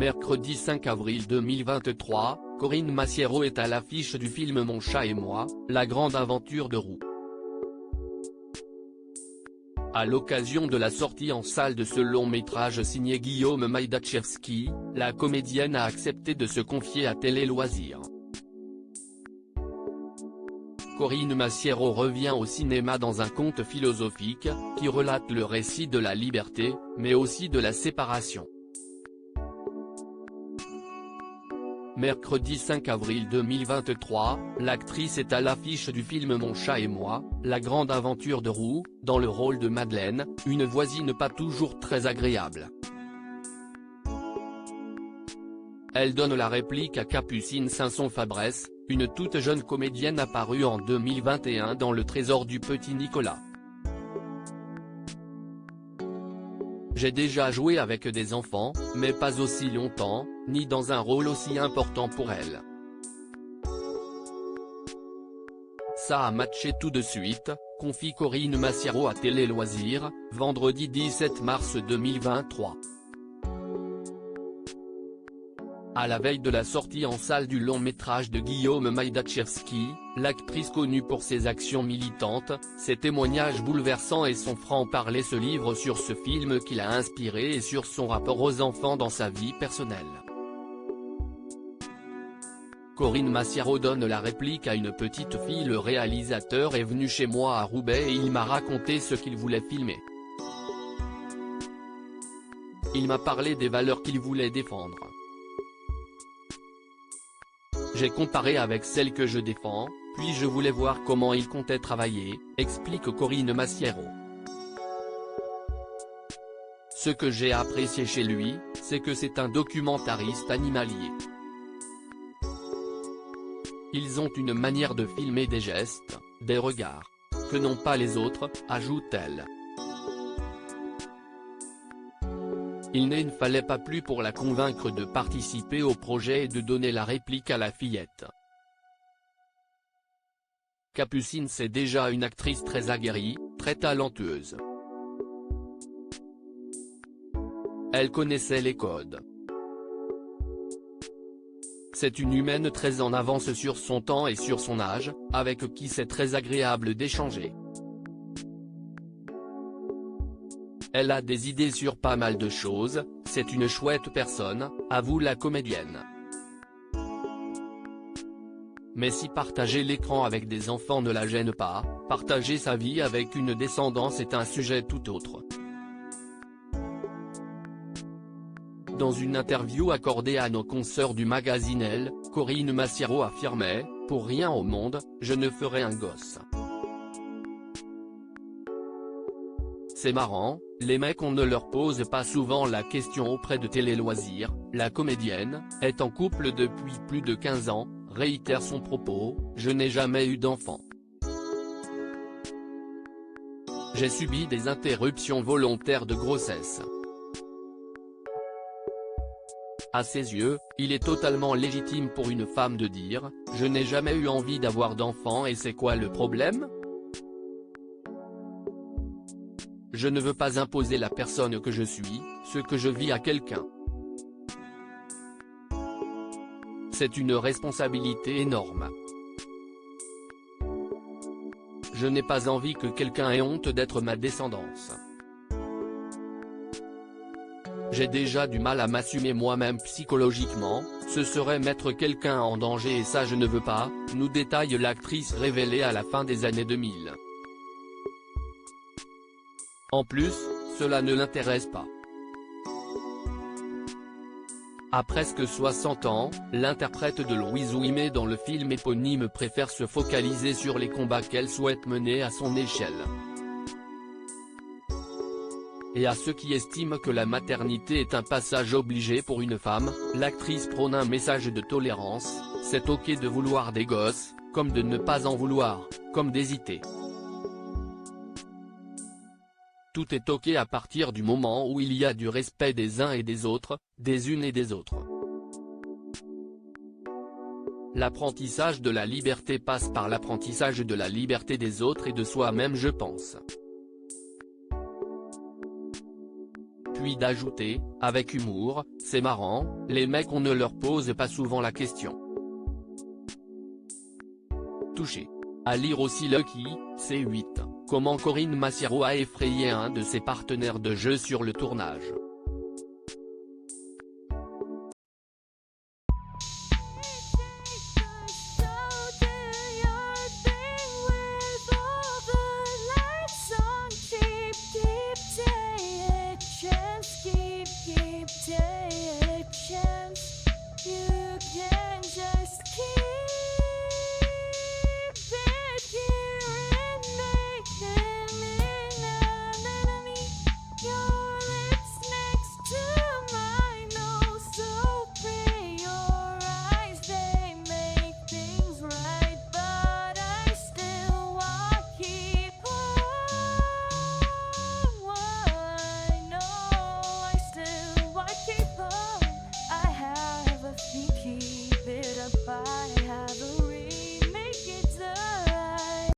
Mercredi 5 avril 2023, Corinne Massiero est à l'affiche du film Mon chat et moi, la grande aventure de Roux. À l'occasion de la sortie en salle de ce long métrage signé Guillaume Majdaczewski, la comédienne a accepté de se confier à Télé Loisirs. Corinne Massiero revient au cinéma dans un conte philosophique, qui relate le récit de la liberté, mais aussi de la séparation. Mercredi 5 avril 2023, l'actrice est à l'affiche du film Mon chat et moi, la grande aventure de Roux, dans le rôle de Madeleine, une voisine pas toujours très agréable. Elle donne la réplique à Capucine Sanson-Fabrès, une toute jeune comédienne apparue en 2021 dans Le Trésor du petit Nicolas. J'ai déjà joué avec des enfants, mais pas aussi longtemps, ni dans un rôle aussi important pour elle. Ça a matché tout de suite, confie Corinne Massiero à Télé Loisirs, vendredi 17 mars 2023. À la veille de la sortie en salle du long métrage de Guillaume Majdaczewski, l'actrice connue pour ses actions militantes, ses témoignages bouleversants et son franc-parler se livre sur ce film qui l'a inspiré et sur son rapport aux enfants dans sa vie personnelle. Corinne Massiero donne la réplique à une petite fille. Le réalisateur est venu chez moi à Roubaix et il m'a raconté ce qu'il voulait filmer. Il m'a parlé des valeurs qu'il voulait défendre. J'ai comparé avec celles que je défends, puis je voulais voir comment il comptait travailler, explique Corinne Massiero. Ce que j'ai apprécié chez lui, c'est que c'est un documentariste animalier. Ils ont une manière de filmer des gestes, des regards, que n'ont pas les autres, ajoute-t-elle. Il ne fallait pas plus pour la convaincre de participer au projet et de donner la réplique à la fillette. Capucine, c'est déjà une actrice très aguerrie, très talentueuse. Elle connaissait les codes. C'est une humaine très en avance sur son temps et sur son âge, avec qui c'est très agréable d'échanger. Elle a des idées sur pas mal de choses, c'est une chouette personne, avoue la comédienne. Mais si partager l'écran avec des enfants ne la gêne pas, partager sa vie avec une descendance est un sujet tout autre. Dans une interview accordée à nos consoeurs du magazine Elle, Corinne Massiero affirmait « Pour rien au monde, je ne ferai un gosse. C'est marrant, les mecs on ne leur pose pas souvent la question auprès de Télé Loisirs. La comédienne, est en couple depuis plus de 15 ans, réitère son propos, je n'ai jamais eu d'enfant. J'ai subi des interruptions volontaires de grossesse. À ses yeux, il est totalement légitime pour une femme de dire, je n'ai jamais eu envie d'avoir d'enfant et c'est quoi le problème ? Je ne veux pas imposer la personne que je suis, ce que je vis à quelqu'un. C'est une responsabilité énorme. Je n'ai pas envie que quelqu'un ait honte d'être ma descendance. J'ai déjà du mal à m'assumer moi-même psychologiquement, ce serait mettre quelqu'un en danger et ça je ne veux pas, nous détaille l'actrice révélée à la fin des années 2000. En plus, cela ne l'intéresse pas. À presque 60 ans, l'interprète de Louise Ouimet dans le film éponyme préfère se focaliser sur les combats qu'elle souhaite mener à son échelle. Et à ceux qui estiment que la maternité est un passage obligé pour une femme, l'actrice prône un message de tolérance, c'est ok de vouloir des gosses, comme de ne pas en vouloir, comme d'hésiter. Tout est ok à partir du moment où il y a du respect des uns et des autres, des unes et des autres. L'apprentissage de la liberté passe par l'apprentissage de la liberté des autres et de soi-même, je pense. puis d'ajouter, avec humour, c'est marrant, les mecs on ne leur pose pas souvent la question. Touché. À lire aussi Lucky, C8, comment Corinne Massiero a effrayé un de ses partenaires de jeu sur le tournage. Keep it up.